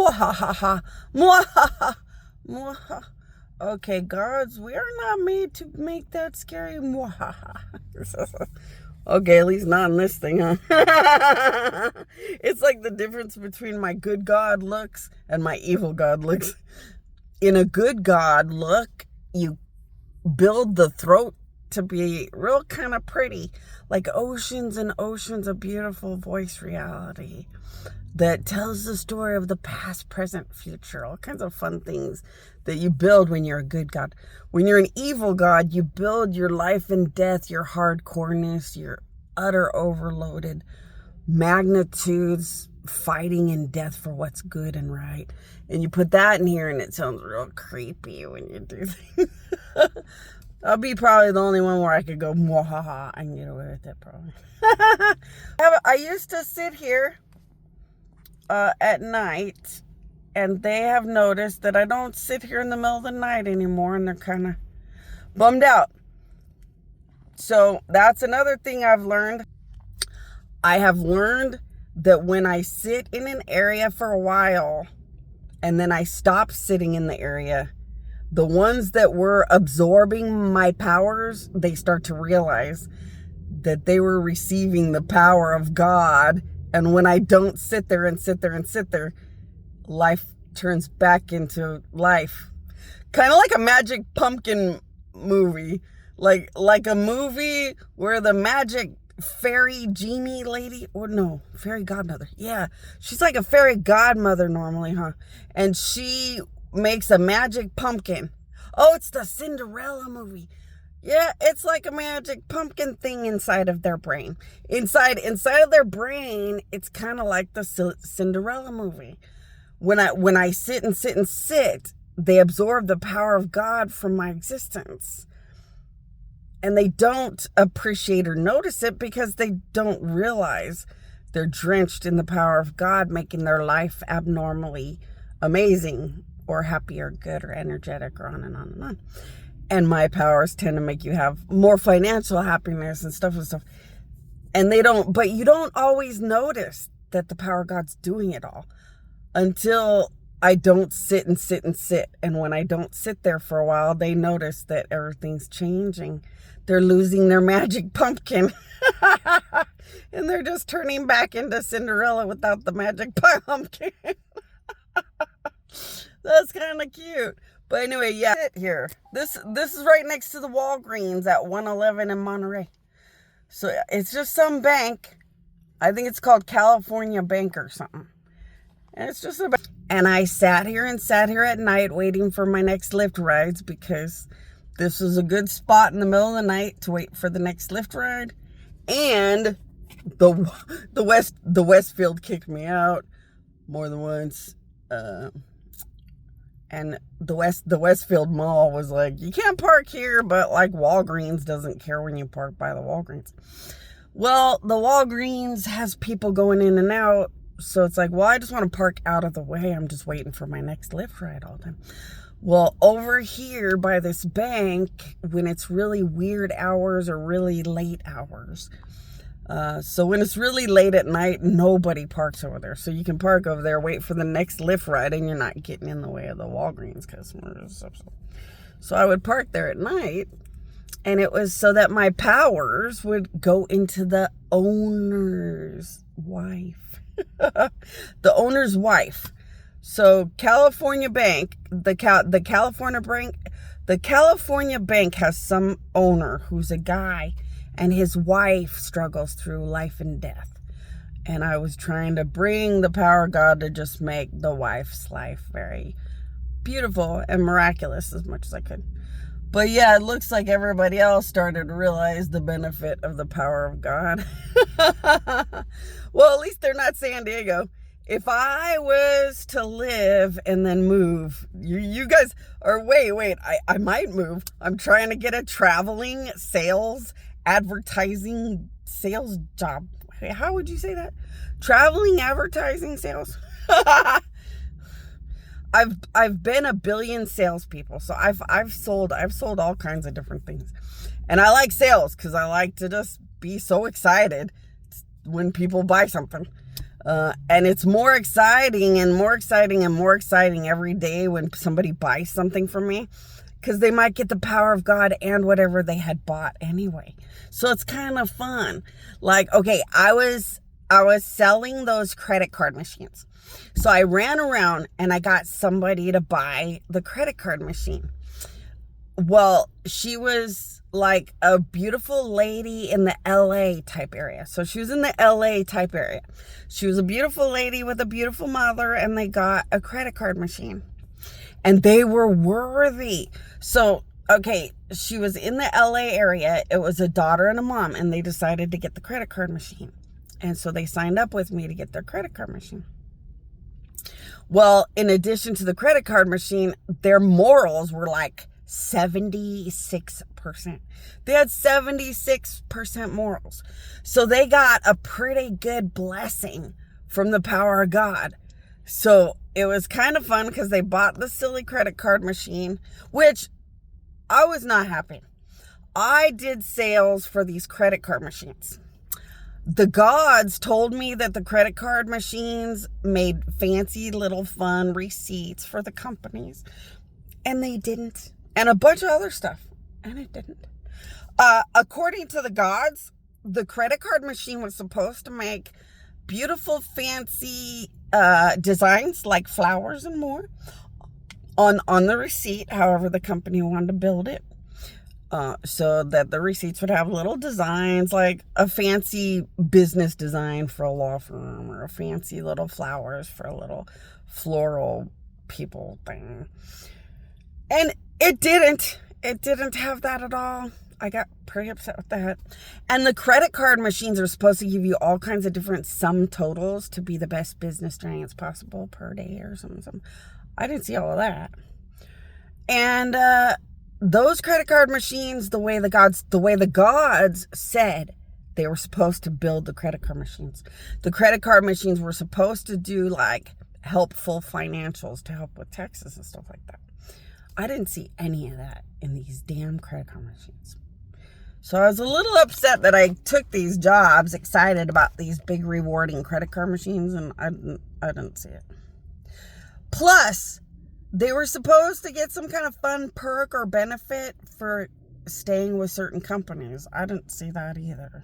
Mwahaha. Mwahaha. Mwahaha. Okay, gods, we are not made to make that scary. Mwahaha. Okay, at least not in this thing, huh? It's like the difference between my good God looks and my evil God looks. In a good God look, you build the throat to be real kind of pretty, like oceans and oceans of beautiful voice reality that tells the story of the past, present, future, all kinds of fun things that you build when you're a good God. When you're an evil God, you build your life and death, your hardcoreness, your utter overloaded magnitudes, fighting in death for what's good and right. And you put that in here and it sounds real creepy when you do things. I'll be probably the only one where I could go, mwahaha, I can get away with it probably. I used to sit here at night, and they have noticed that I don't sit here in the middle of the night anymore, and they're kind of bummed out. So that's another thing I've learned. I have learned that when I sit in an area for a while, and then I stop sitting in the area, the ones that were absorbing my powers, they start to realize that they were receiving the power of God. And when I don't sit there and sit there and sit there, life turns back into life. Kind of like a magic pumpkin movie. Like a movie where the magic fairy genie lady, or no, fairy godmother. Yeah, she's like a fairy godmother normally, huh? And she makes a magic pumpkin. Oh, it's the Cinderella movie. Yeah, it's like a magic pumpkin thing inside of their brain. Inside of their brain, it's kind of like the Cinderella movie. When I sit and sit and sit, they absorb the power of God from my existence. And they don't appreciate or notice it because they don't realize they're drenched in the power of God, making their life abnormally amazing or happy or good or energetic or on and on and on. And my powers tend to make you have more financial happiness and stuff. And but you don't always notice that the power of God's doing it all until I don't sit and sit and sit. And when I don't sit there for a while, they notice that everything's changing. They're losing their magic pumpkin. And they're just turning back into Cinderella without the magic pumpkin. That's kind of cute. But anyway, yeah, here. This is right next to the Walgreens at 111 in Monterey. So it's just some bank. I think it's called California Bank or something. And it's just a bank. And I sat here at night waiting for my next Lyft rides because this was a good spot in the middle of the night to wait for the next Lyft ride. And the Westfield kicked me out more than once. And the Westfield Mall was like, you can't park here, but like Walgreens doesn't care when you park by the Walgreens. Well, the Walgreens has people going in and out, so it's like, well, I just want to park out of the way. I'm just waiting for my next Lyft ride all the time. Well, over here by this bank, when it's really weird hours or really late hours, so when it's really late at night, nobody parks over there. So you can park over there, wait for the next Lyft ride, and you're not getting in the way of the Walgreens customers. So I would park there at night, and it was so that my powers would go into the owner's wife. The owner's wife. So California Bank, the California Bank has some owner who's a guy, and his wife struggles through life and death. And I was trying to bring the power of God to just make the wife's life very beautiful and miraculous as much as I could. But yeah, it looks like everybody else started to realize the benefit of the power of God. Well, at least they're not San Diego. If I was to live and then move, you guys are, wait, I might move. I'm trying to get a traveling sales advertising sales job. How would you say that? Traveling advertising sales. I've been a billion salespeople, so I've sold all kinds of different things, and I like sales because I like to just be so excited when people buy something. And it's more exciting and more exciting and more exciting every day when somebody buys something from me, because they might get the power of God and whatever they had bought anyway. So it's kind of fun. Like, okay, I was selling those credit card machines. So I ran around and I got somebody to buy the credit card machine. Well, she was like a beautiful lady in the LA type area. So she was in the LA type area. She was a beautiful lady with a beautiful mother, and they got a credit card machine. And they were worthy. So, okay, she was in the LA area. It was a daughter and a mom, and they decided to get the credit card machine. And so they signed up with me to get their credit card machine. Well, in addition to the credit card machine, their morals were like 76%. They had 76% morals. So they got a pretty good blessing from the power of God. So it was kind of fun because they bought the silly credit card machine, which I was not happy. I did sales for these credit card machines. The gods told me that the credit card machines made fancy little fun receipts for the companies, and they didn't. And a bunch of other stuff, and it didn't. According to the gods, the credit card machine was supposed to make beautiful, fancy designs like flowers and more on the receipt, however the company wanted to build it. So that the receipts would have little designs, like a fancy business design for a law firm, or a fancy little flowers for a little floral people thing. And it didn't have that at all. I got pretty upset with that. And the credit card machines are supposed to give you all kinds of different sum totals to be the best business giants possible per day or something. I didn't see all of that. And those credit card machines, the way the gods said they were supposed to build the credit card machines. The credit card machines were supposed to do like helpful financials to help with taxes and stuff like that. I didn't see any of that in these damn credit card machines. So I was a little upset that I took these jobs, excited about these big rewarding credit card machines, and I didn't see it. Plus, they were supposed to get some kind of fun perk or benefit for staying with certain companies. I didn't see that either.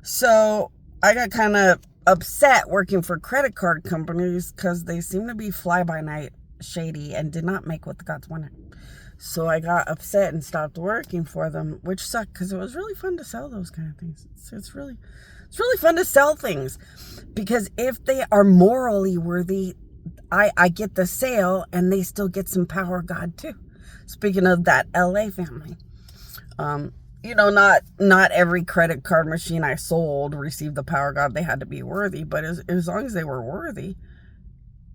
So I got kind of upset working for credit card companies because they seem to be fly-by-night shady and did not make what the gods wanted. So I got upset and stopped working for them, which sucked because it was really fun to sell those kind of things. It's really fun to sell things, because if they are morally worthy, I get the sale and they still get some power of God too. Speaking of that LA family, not every credit card machine I sold received the power of God. They had to be worthy, but as long as they were worthy,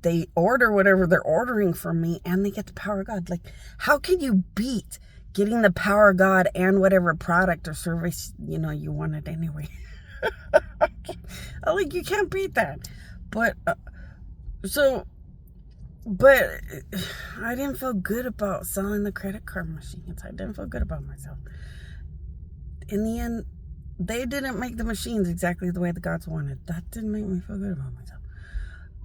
they order whatever they're ordering from me and they get the power of God. Like, how can you beat getting the power of God and whatever product or service, you wanted anyway? Like, you can't beat that. But I didn't feel good about selling the credit card machines. I didn't feel good about myself. In the end, they didn't make the machines exactly the way the gods wanted. That didn't make me feel good about myself.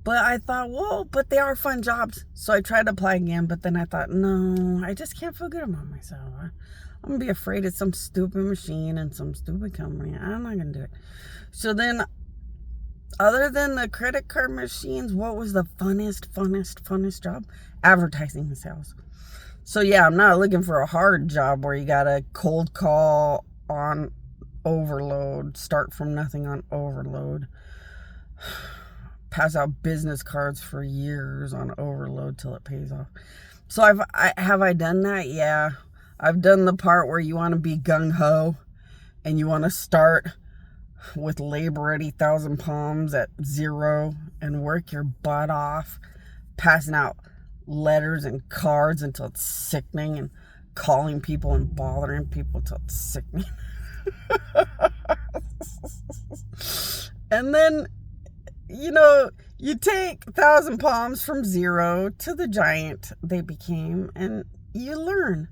But I thought, but they are fun jobs. So I tried to apply again, but then I thought, no, I just can't feel good about myself. I'm going to be afraid it's some stupid machine and some stupid company. I'm not going to do it. So then, other than the credit card machines, what was the funnest job? Advertising and sales. So yeah, I'm not looking for a hard job where you got to cold call on overload, start from nothing on overload, pass out business cards for years on overload till it pays off. So have I done that? Yeah. I've done the part where you want to be gung-ho and you want to start with labor at 1,000 palms at 0 and work your butt off, passing out letters and cards until it's sickening, and calling people and bothering people until it's sickening. And then, you take 1,000 palms from 0 to the giant they became, and you learn.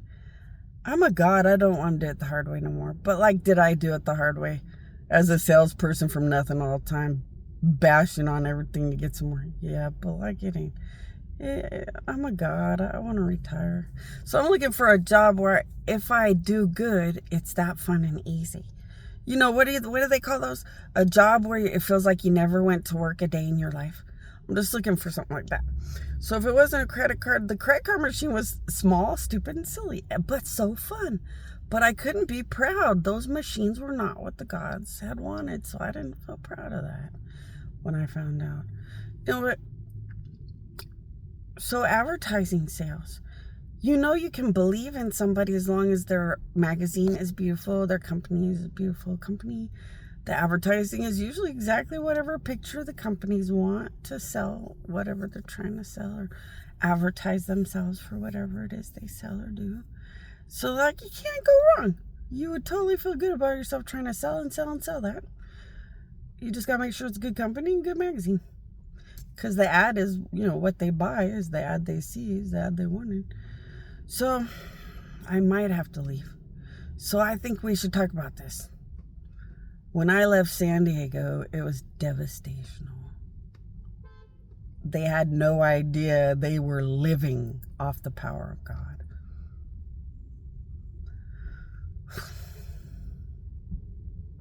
I'm a god. I don't want to do it the hard way no more. But did I do it the hard way? As a salesperson from nothing all the time, bashing on everything to get some more. Yeah, but like it ain't. I'm a god. I want to retire. So I'm looking for a job where if I do good, it's that fun and easy. You know, what do they call those? A job where it feels like you never went to work a day in your life. I'm just looking for something like that. So if it wasn't a credit card, the credit card machine was small, stupid, and silly, but so fun. But I couldn't be proud. Those machines were not what the gods had wanted, so I didn't feel proud of that when I found out. You know what? So advertising sales. You know you can believe in somebody as long as their magazine is beautiful, their company is a beautiful company. The advertising is usually exactly whatever picture the companies want to sell, whatever they're trying to sell, or advertise themselves for whatever it is they sell or do. So, like, you can't go wrong. You would totally feel good about yourself trying to sell and sell and sell that. You just got to make sure it's a good company and good magazine. Because the ad is, you know, what they buy is the ad they see, is the ad they wanted. So, I might have to leave. So, I think we should talk about this. When I left San Diego, it was devastational. They had no idea they were living off the power of God.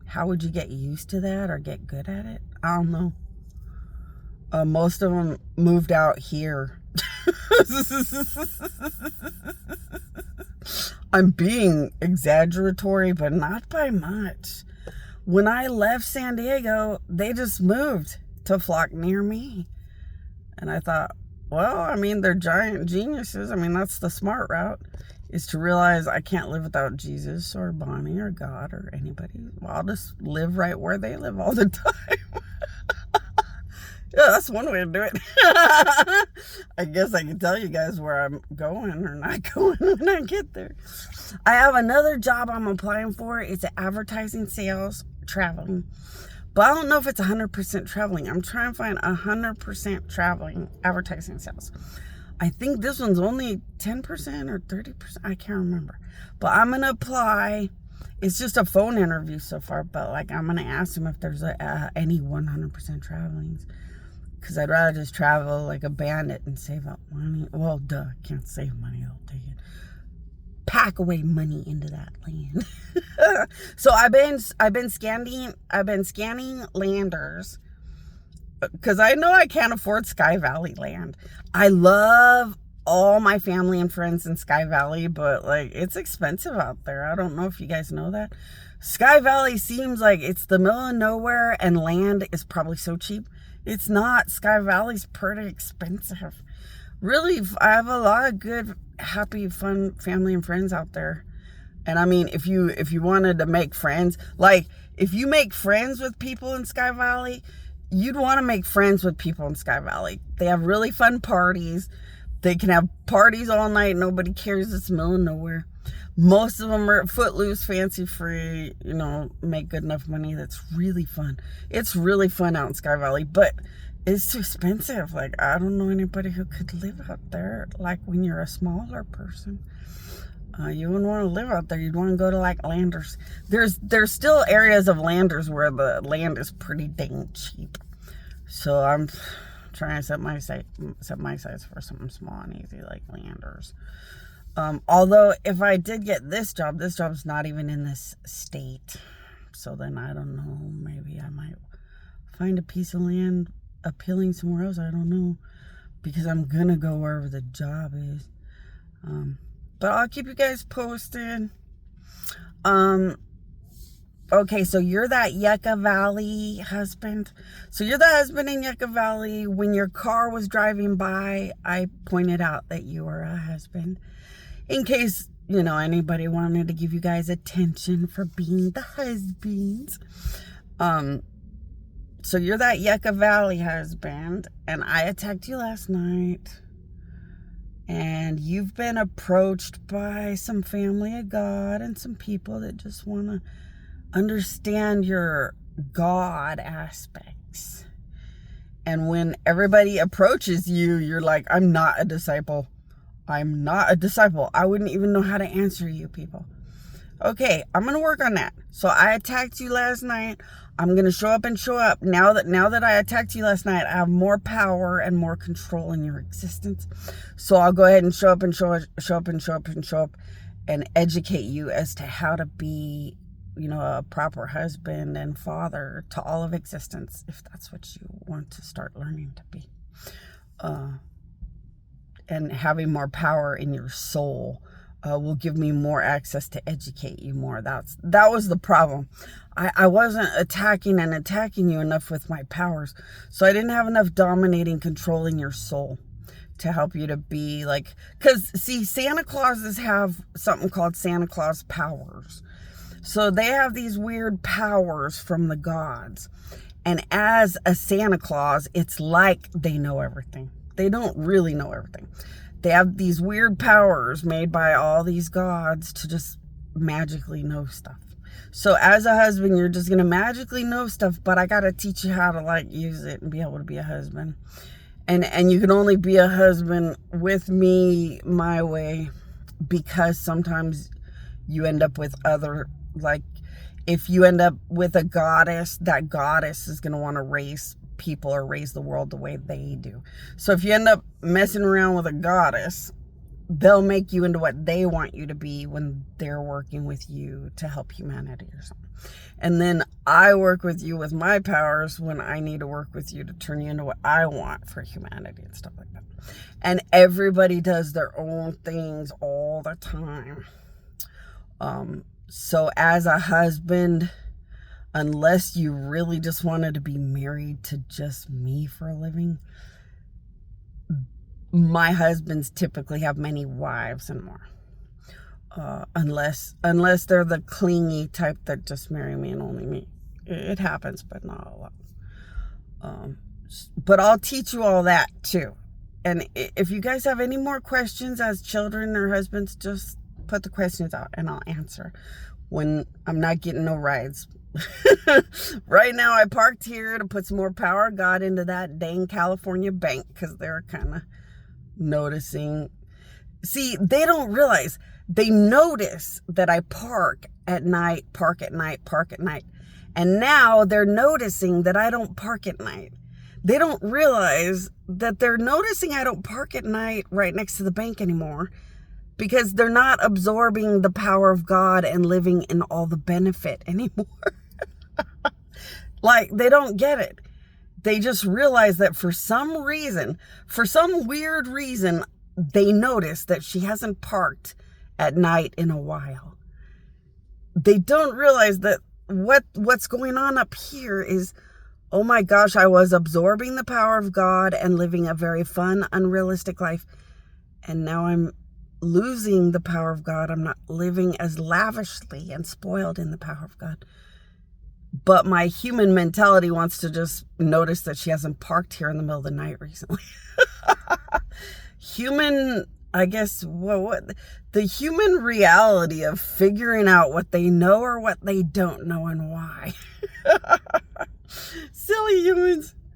How would you get used to that or get good at it? I don't know. Most of them moved out here. I'm being exaggeratory, but not by much. When I left San Diego, they just moved to flock near me. And I thought, well, I mean, they're giant geniuses. I mean, that's the smart route, is to realize I can't live without Jesus or Bonnie or God or anybody. Well, I'll just live right where they live all the time. Yeah, that's one way to do it. I guess I can tell you guys where I'm going or not going when I get there. I have another job I'm applying for. It's advertising, sales, traveling. But I don't know if it's 100% traveling. I'm trying to find 100% traveling, advertising, sales. I think this one's only 10% or 30%. I can't remember. But I'm going to apply. It's just a phone interview so far. But like, I'm going to ask them if there's any 100% traveling. Because I'd rather just travel like a bandit and save up money. Well, duh, can't save money. I'll take it. Pack away money into that land. So I've been scanning landers because I know I can't afford SkyValley land. I love all my family and friends in SkyValley, but like, it's expensive out there. I don't know if you guys know that. SkyValley seems like it's the middle of nowhere and land is probably so cheap. It's not. SkyValley's pretty expensive. Really, I have a lot of good, happy, fun family and friends out there. And I mean, if you wanted to make friends, like if you make friends with people in SkyValley, you'd want to make friends with people in SkyValley. They have really fun parties. They can have parties all night. Nobody cares. It's the middle of nowhere. Most of them are footloose, fancy free, you know, make good enough money. That's really fun. It's really fun out in SkyValley, but it's too expensive. Like, I don't know anybody who could live out there. Like, when you're a smaller person, you wouldn't want to live out there. You'd want to go to like Landers. There's still areas of Landers where the land is pretty dang cheap. So I'm trying to set my sights for something small and easy like Landers. Although if I did get this job's not even in this state. So then I don't know, maybe I might find a piece of land appealing somewhere else. I don't know, because I'm gonna go wherever the job is. But I'll keep you guys posted. Okay, so you're that Yucca Valley husband. So you're the husband in Yucca Valley. When your car was driving by, I pointed out that you were a husband. In case, you know, anybody wanted to give you guys attention for being the husbands. So you're that Yucca Valley husband. And I attacked you last night. And you've been approached by some family of God and some people that just want to understand your God aspects. And when everybody approaches you, you're like, I'm not a disciple. I'm not a disciple. I wouldn't even know how to answer you people. Okay, I'm going to work on that. So I attacked you last night. I'm going to show up and show up. Now that I attacked you last night, I have more power and more control in your existence. So I'll go ahead and show up and show up and educate you as to how to be, a proper husband and father to all of existence, if that's what you want to start learning to be. And having more power in your soul will give me more access to educate you more. That was the problem. I wasn't attacking you enough with my powers. So I didn't have enough dominating, controlling your soul to help you to be like, because see, Santa Clauses have something called Santa Claus powers. So they have these weird powers from the gods. And as a Santa Claus, it's like they know everything. They don't really know everything. They have these weird powers made by all these gods to just magically know stuff. So as a husband, you're just going to magically know stuff, but I got to teach you how to use it and be able to be a husband. And you can only be a husband with me my way, because sometimes you end up with other, if you end up with a goddess, that goddess is going to want to raise people or raise the world the way they do. So if you end up messing around with a goddess, they'll make you into what they want you to be when they're working with you to help humanity or something. And then I work with you with my powers when I need to work with you to turn you into what I want for humanity and stuff like that. And everybody does their own things all the time. So as a husband, unless you really just wanted to be married to just me for a living, my husbands typically have many wives and more. Unless they're the clingy type that just marry me and only me. It happens, but not a lot. But I'll teach you all that too. And if you guys have any more questions as children or husbands, just put the questions out and I'll answer when I'm not getting no rides. Right now I parked here to put some more power of God into that dang California bank, because they're kind of noticing. See, they don't realize. They notice that I park at night. And now they're noticing that I don't park at night. They don't realize that they're noticing I don't park at night right next to the bank anymore, because they're not absorbing the power of God and living in all the benefit anymore. They don't get it. They just realize that for some weird reason, they notice that she hasn't parked at night in a while. They don't realize that what's going on up here is, oh my gosh, I was absorbing the power of God and living a very fun, unrealistic life. And now I'm losing the power of God. I'm not living as lavishly and spoiled in the power of God. But my human mentality wants to just notice that she hasn't parked here in the middle of the night recently. I guess, what the human reality of figuring out what they know or what they don't know and why. Silly humans.